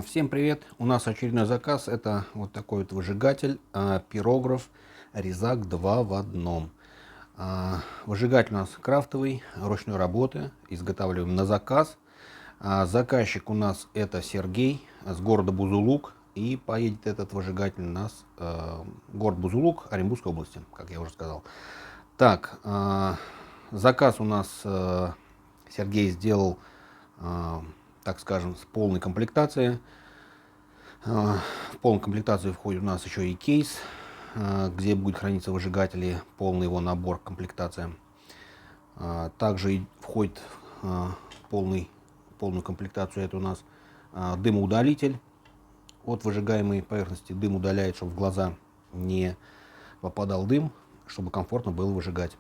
Всем привет! У нас очередной заказ. Это вот такой вот выжигатель, пирограф Резак 2 в одном. Выжигатель у нас крафтовый, ручной работы, изготавливаем на заказ. Заказчик у нас это Сергей с города Бузулук. И поедет этот выжигатель у нас город Бузулук Оренбургской области, как я уже сказал. Так, заказ у нас Сергей сделал, так скажем, с полной комплектацией. В полную комплектацию входит у нас еще и кейс, где будет храниться выжигатель и полный его набор, комплектация. Также входит полную комплектацию это у нас дымоудалитель от выжигаемой поверхности. Дым удаляет, чтобы в глаза не попадал дым, чтобы комфортно было выжигать.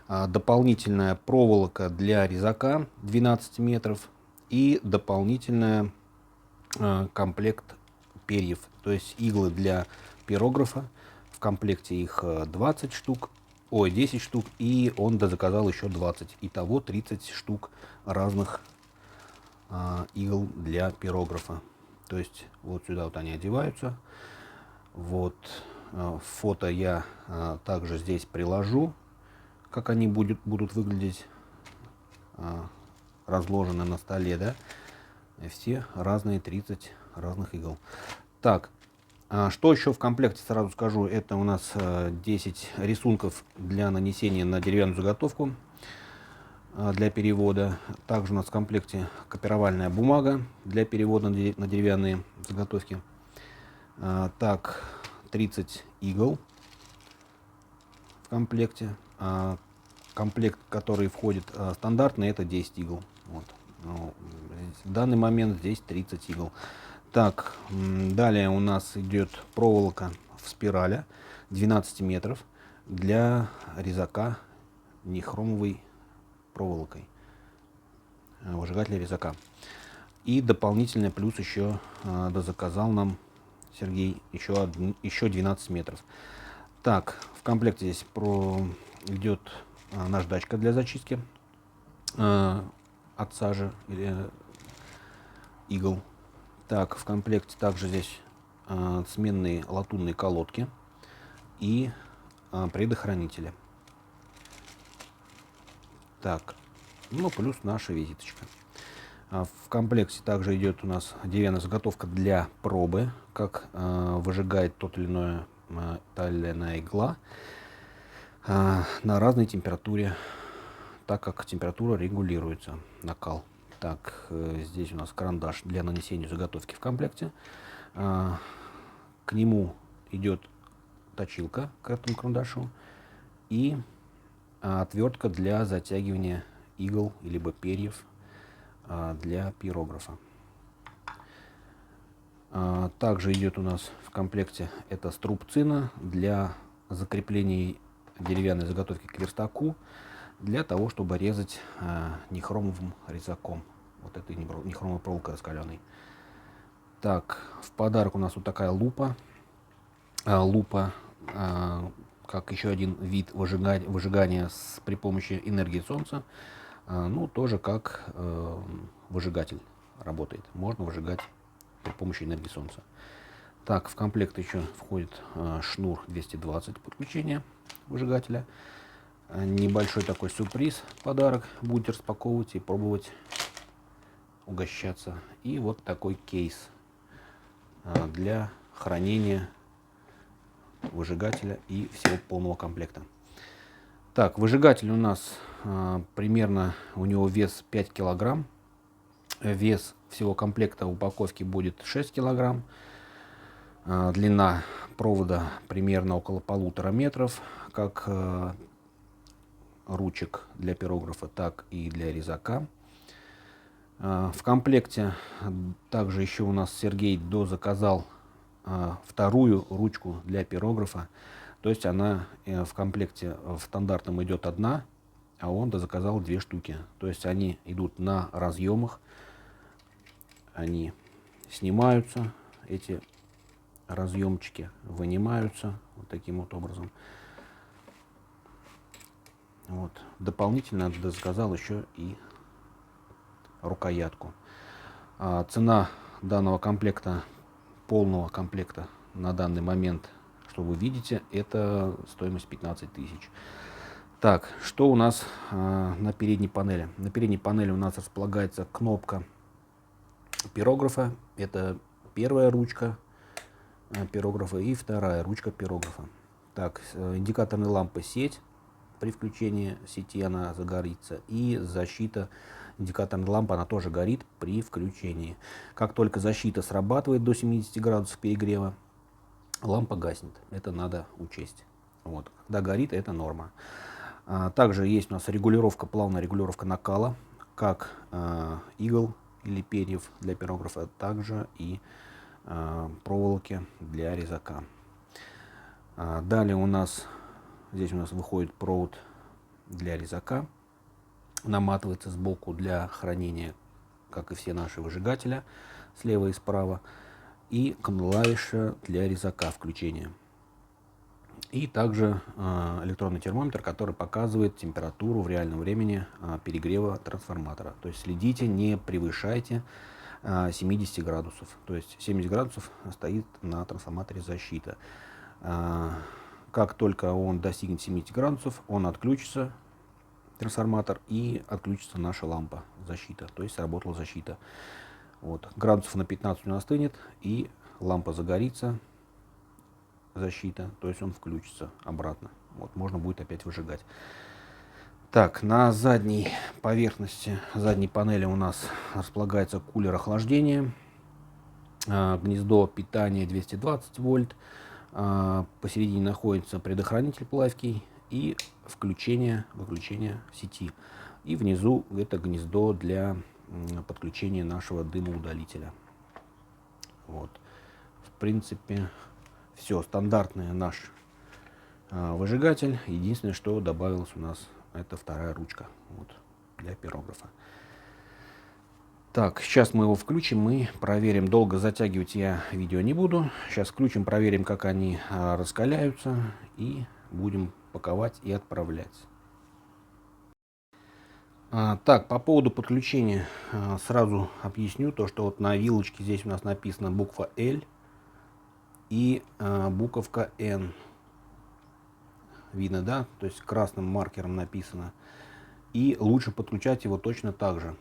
Дополнительная проволока для резака 12 метров и дополнительная комплект перьев, то есть иглы для пирографа. В комплекте их 20 штук, 10 штук, и он дозаказал еще 20. Итого 30 штук разных игл для пирографа. То есть вот сюда вот они одеваются. Вот фото я также здесь приложу, как они будут выглядеть разложены на столе, да? Все разные 30 разных игл. Так, что еще в комплекте, сразу скажу, это у нас 10 рисунков для нанесения на деревянную заготовку для перевода. Также у нас в комплекте копировальная бумага для перевода на деревянные заготовки. Так, 30 игл в комплекте. Комплект, который входит стандартный, это 10 игл. Вот. В данный момент здесь 30 игл. Так, далее у нас идет проволока в спирали 12 метров для резака нехромовой проволокой, выжигателя резака. И дополнительно плюс еще дозаказал нам Сергей еще 12 метров. Так, в комплекте здесь идет наждачка для зачистки от сажи или игл. Так, в комплекте также здесь сменные латунные колодки и предохранители. Так, ну плюс наша визиточка. В комплекте также идет у нас деревянная заготовка для пробы, как выжигает та или иная игла на разной температуре, так как температура регулируется, накал. Так, здесь у нас карандаш для нанесения заготовки в комплекте. К нему идет точилка к этому карандашу и отвертка для затягивания игл либо перьев для пирографа. Также идет у нас в комплекте это струбцина для закрепления деревянной заготовки к верстаку, для того, чтобы резать нехромовым резаком, вот этой нехромовой проволокой раскаленной. Так, в подарок у нас вот такая лупа. Лупа, как еще один вид выжигания при помощи энергии солнца. Ну, тоже как выжигатель работает. Можно выжигать при помощи энергии солнца. Так, в комплект еще входит шнур 220 подключения выжигателя. Небольшой такой сюрприз, подарок. Будете распаковывать и пробовать угощаться. И вот такой кейс для хранения выжигателя и всего полного комплекта. Так, выжигатель у нас примерно, у него вес 5 килограмм. Вес всего комплекта упаковки будет 6 килограмм. Длина провода примерно около 1,5 метров, как ручек для пирографа, так и для резака. В комплекте также еще у нас Сергей дозаказал вторую ручку для пирографа. То есть она в комплекте в стандартном идет одна, а он дозаказал 2 штуки. То есть они идут на разъемах, они снимаются, эти разъемчики вынимаются вот таким вот образом. Вот. Дополнительно дозаказал еще и рукоятку. Цена данного комплекта, полного комплекта на данный момент, что вы видите, это стоимость 15 тысяч. Так, что у нас на передней панели? На передней панели у нас располагается кнопка пирографа. Это первая ручка пирографа и вторая ручка пирографа. Так, индикаторная лампа сеть. При включении сети она загорится. И защита, индикаторная лампа, она тоже горит при включении. Как только защита срабатывает до 70 градусов перегрева, лампа гаснет. Это надо учесть. Вот. Когда горит, это норма. Также есть у нас регулировка, плавная регулировка накала, как игл или перьев для пирографа, также и проволоки для резака. Далее здесь у нас выходит провод для резака, наматывается сбоку для хранения, как и все наши выжигателя, слева и справа, и клавиша для резака включения. И также электронный термометр, который показывает температуру в реальном времени перегрева трансформатора. То есть следите, не превышайте 70 градусов. То есть 70 градусов стоит на трансформаторе защита. Как только он достигнет 70 градусов, он отключится, трансформатор, и отключится наша лампа защита. То есть сработала защита. Вот. Градусов на 15 он остынет, и лампа загорится, защита, то есть он включится обратно. Вот, можно будет опять выжигать. Так, на задней поверхности, задней панели у нас располагается кулер охлаждения, гнездо питания 220 вольт, посередине находится предохранитель плавкий и выключение сети. И внизу это гнездо для подключения нашего дымоудалителя. Вот. В принципе, все, стандартный наш выжигатель. Единственное, что добавилось у нас, это вторая ручка вот, для пирографа. Так, сейчас мы его включим и проверим. Долго затягивать я видео не буду. Сейчас включим, проверим, как они раскаляются, и будем паковать и отправлять. Так, по поводу подключения сразу объясню то, что вот на вилочке здесь у нас написана буква L и буковка N. Видно, да? То есть красным маркером написано. И лучше подключать его точно так же.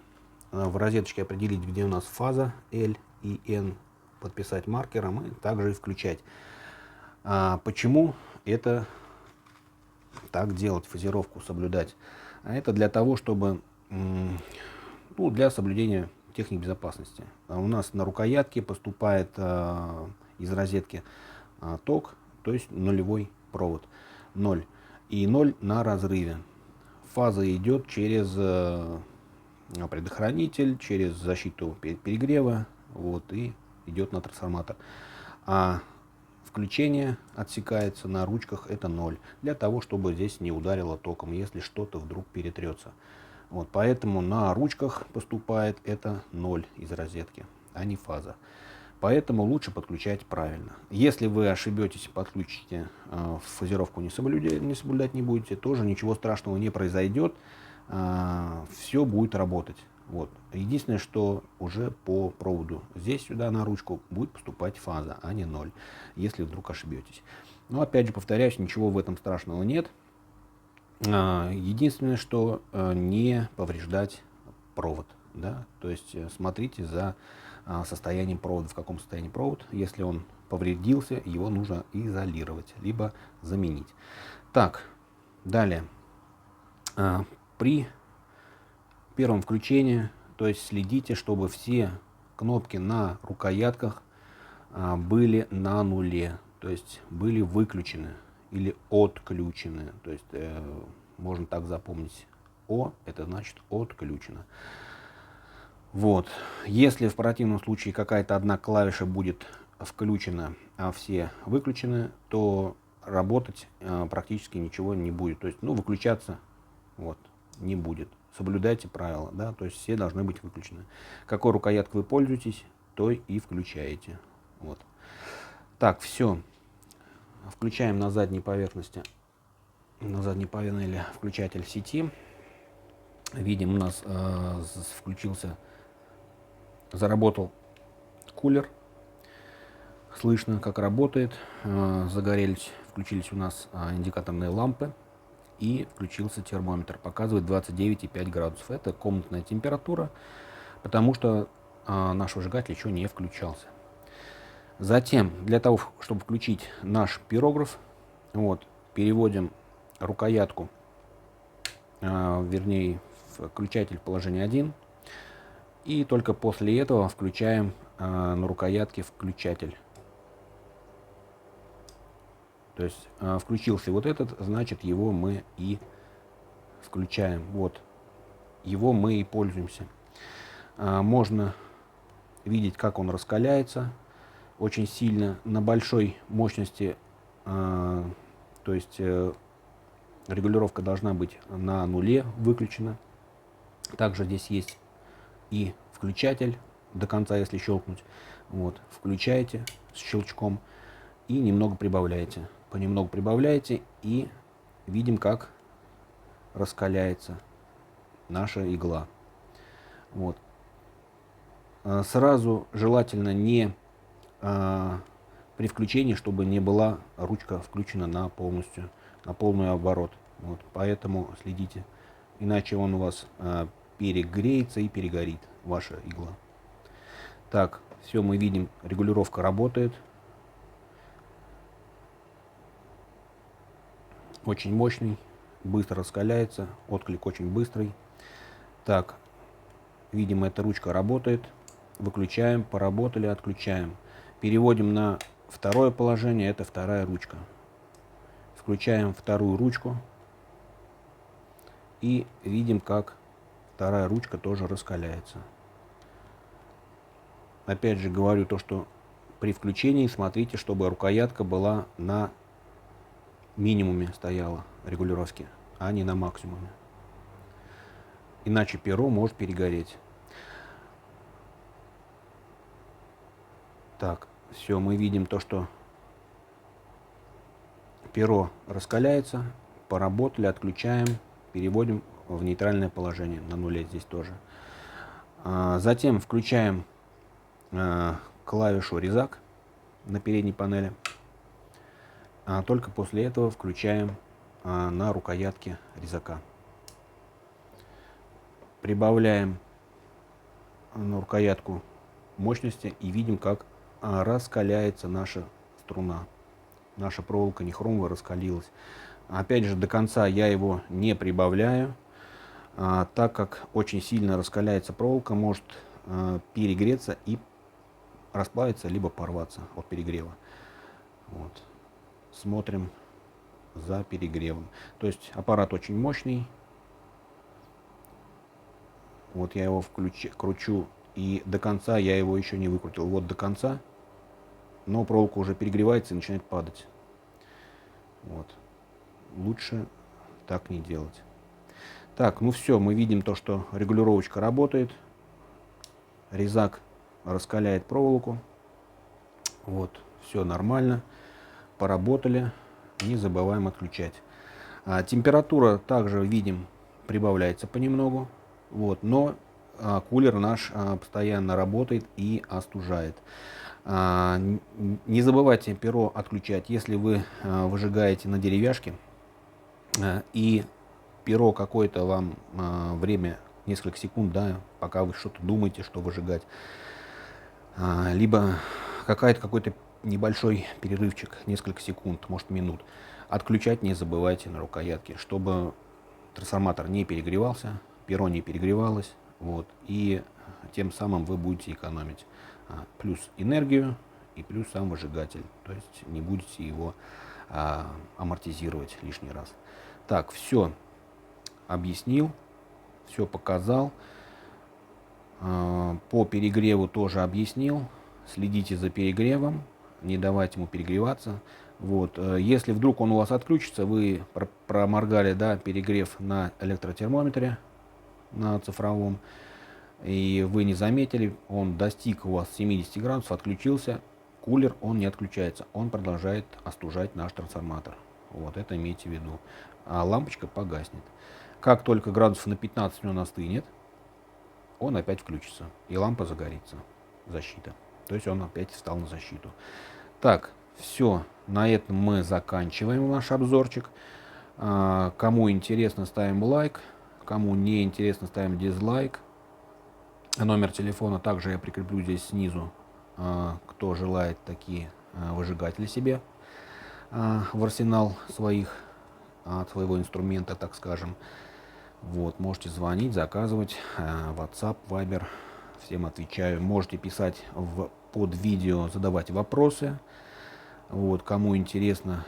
В розеточке определить, где у нас фаза L и N, подписать маркером и также и включать. Почему это так делать, фазировку соблюдать? Это для того, чтобы, для соблюдения техник безопасности. У нас на рукоятке поступает из розетки ток, то есть нулевой провод, 0. И 0 на разрыве. Фаза идет через предохранитель, через защиту перегрева, вот, и идет на трансформатор. А включение отсекается на ручках, это 0, для того, чтобы здесь не ударило током, если что-то вдруг перетрется. Вот, поэтому на ручках поступает это 0 из розетки, а не фаза. Поэтому лучше подключать правильно. Если вы ошибетесь, подключите, фазировку не соблюдать не будете, тоже ничего страшного не произойдет. Все будет работать. Вот. Единственное, что уже по проводу здесь сюда на ручку будет поступать фаза, а не 0, если вдруг ошибетесь. Но опять же повторяюсь, ничего в этом страшного нет. Единственное, что не повреждать провод. Да? То есть смотрите за состоянием провода, в каком состоянии провод. Если он повредился, его нужно изолировать, либо заменить. Так, далее. При первом включении, то есть следите, чтобы все кнопки на рукоятках были на нуле, то есть были выключены или отключены. То есть можно так запомнить. О, это значит отключено. Вот. Если в противном случае какая-то одна клавиша будет включена, а все выключены, то работать практически ничего не будет. То есть, выключаться вот, не будет. Соблюдайте правила, да, то есть все должны быть выключены. Какой рукояткой вы пользуетесь, той и включаете. Вот. Так, все. Включаем на задней поверхности, на задней панели включатель сети. Видим, у нас заработал кулер. Слышно, как работает. Загорелись, включились у нас индикаторные лампы. И включился термометр. Показывает 29,5 градусов. Это комнатная температура, потому что наш выжигатель еще не включался. Затем, для того, чтобы включить наш пирограф, вот, переводим рукоятку, вернее, включатель в положение 1. И только после этого включаем на рукоятке включатель. То есть включился вот этот, значит его мы и включаем. Вот, его мы и пользуемся. Можно видеть, как он раскаляется очень сильно на большой мощности. То есть регулировка должна быть на нуле выключена. Также здесь есть и включатель до конца, если щелкнуть. Вот, включаете с щелчком и немного прибавляете. Понемногу прибавляете и видим, как раскаляется наша игла. Вот. Сразу желательно не при включении, чтобы не была ручка включена на полный оборот. Вот. Поэтому следите, иначе он у вас перегреется и перегорит, ваша игла. Так, все, мы видим, регулировка работает. Очень мощный, быстро раскаляется, отклик очень быстрый. Так, видим, эта ручка работает. Выключаем, поработали, отключаем. Переводим на второе положение, это вторая ручка. Включаем вторую ручку и видим, как вторая ручка тоже раскаляется. Опять же говорю то, что при включении смотрите, чтобы рукоятка была на минимуме стояла регулировки, а не на максимуме. Иначе перо может перегореть. Так, все, мы видим то, что перо раскаляется. Поработали, отключаем, переводим в нейтральное положение, на нуле здесь тоже. Затем включаем клавишу резак на передней панели. Только после этого включаем на рукоятке резака. Прибавляем на рукоятку мощности и видим, как раскаляется наша струна. Наша проволока нехромовая раскалилась. Опять же, до конца я его не прибавляю, так как очень сильно раскаляется проволока, может перегреться и расплавиться, либо порваться от перегрева. Вот. Смотрим за перегревом. То есть аппарат очень мощный. Вот я его кручу, и до конца я его еще не выкрутил. Вот до конца, но проволока уже перегревается и начинает падать. Вот. Лучше так не делать. Так, ну все, мы видим то, что регулировочка работает. Резак раскаляет проволоку. Вот, все нормально. Поработали. Не забываем отключать. Температура также видим прибавляется понемногу. Вот, но кулер наш постоянно работает и остужает. Не забывайте перо отключать, если вы выжигаете на деревяшке и перо какое-то вам время, несколько секунд, да, пока вы что-то думаете, что выжигать, либо какой-то небольшой перерывчик, несколько секунд, может минут, отключать не забывайте на рукоятке, чтобы трансформатор не перегревался, перо не перегревалось, вот, и тем самым вы будете экономить плюс энергию и плюс сам выжигатель, то есть не будете его амортизировать лишний раз. Так, все объяснил, все показал, по перегреву тоже объяснил. Следите за перегревом, не давайте ему перегреваться. Вот. Если вдруг он у вас отключится, вы проморгали, да, перегрев на электротермометре, на цифровом, и вы не заметили, он достиг у вас 70 градусов, отключился, кулер, он не отключается, он продолжает остужать наш трансформатор. Вот это имейте в виду. А лампочка погаснет. Как только градусов на 15 он остынет, он опять включится, и лампа загорится. Защита. То есть он опять встал на защиту. Так, все, на этом мы заканчиваем наш обзорчик. Кому интересно, ставим лайк. Кому не интересно, ставим дизлайк. Номер телефона также я прикреплю здесь снизу, кто желает такие выжигатели себе в арсенал своего инструмента, так скажем. Вот, можете звонить, заказывать, WhatsApp, Viber, всем отвечаю. Можете писать под видео, задавать вопросы. Вот, кому интересно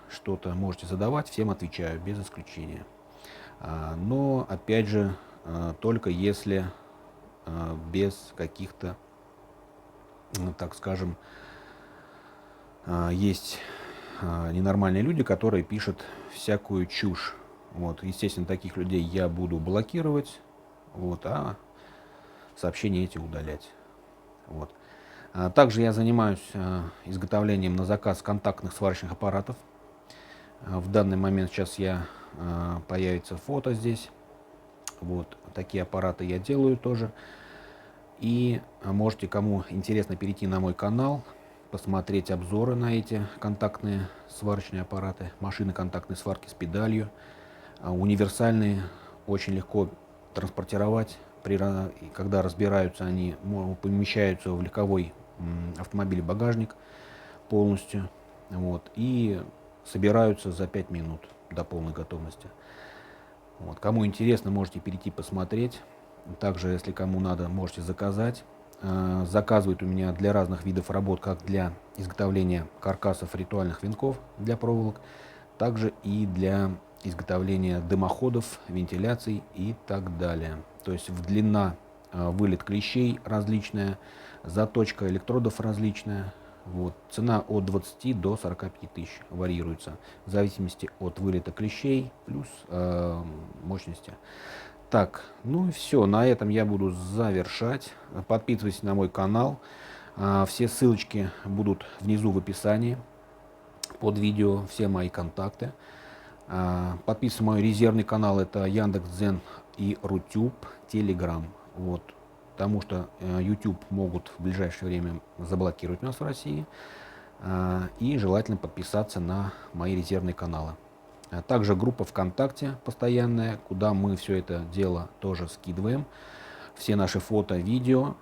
что-то, можете задавать, всем отвечаю, без исключения. Но, опять же, только если без каких-то, так скажем, есть ненормальные люди, которые пишут всякую чушь. Вот, естественно, таких людей я буду блокировать, вот, а сообщения эти удалять. Вот. Также я занимаюсь изготовлением на заказ контактных сварочных аппаратов. В данный момент сейчас появится фото здесь. Вот такие аппараты я делаю тоже. И можете, кому интересно, перейти на мой канал, посмотреть обзоры на эти контактные сварочные аппараты, машины контактной сварки с педалью. Универсальные, очень легко транспортировать. Когда разбираются, они помещаются в легковой автомобиль багажник полностью. Вот, и собираются за 5 минут до полной готовности. Вот. Кому интересно, можете перейти посмотреть. Также, если кому надо, можете заказать. Заказывают у меня для разных видов работ, как для изготовления каркасов ритуальных венков для проволок, также и для изготовления дымоходов, вентиляций и так далее. То есть длина, вылет клещей различная, заточка электродов различная. Вот. Цена от 20 до 45 тысяч варьируется в зависимости от вылета клещей плюс мощности. Так, ну и все, на этом я буду завершать. Подписывайтесь на мой канал. Все ссылочки будут внизу в описании под видео, все мои контакты. Подписывайтесь на мой резервный канал, это Яндекс.Дзен и Рутюб, Телеграм. Вот. Потому что YouTube могут в ближайшее время заблокировать у нас в России. И желательно подписаться на мои резервные каналы. Также группа ВКонтакте постоянная, куда мы все это дело тоже скидываем. Все наши фото, видео,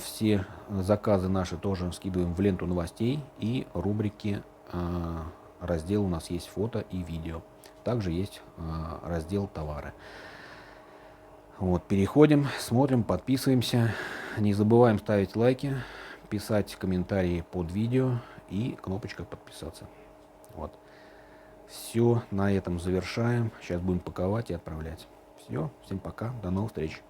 все заказы наши тоже скидываем в ленту новостей и рубрики. Раздел у нас есть фото и видео. Также есть раздел товары. Вот, переходим, смотрим, подписываемся. Не забываем ставить лайки, писать комментарии под видео и кнопочка подписаться. Вот. Все, на этом завершаем. Сейчас будем паковать и отправлять. Все, всем пока, до новых встреч.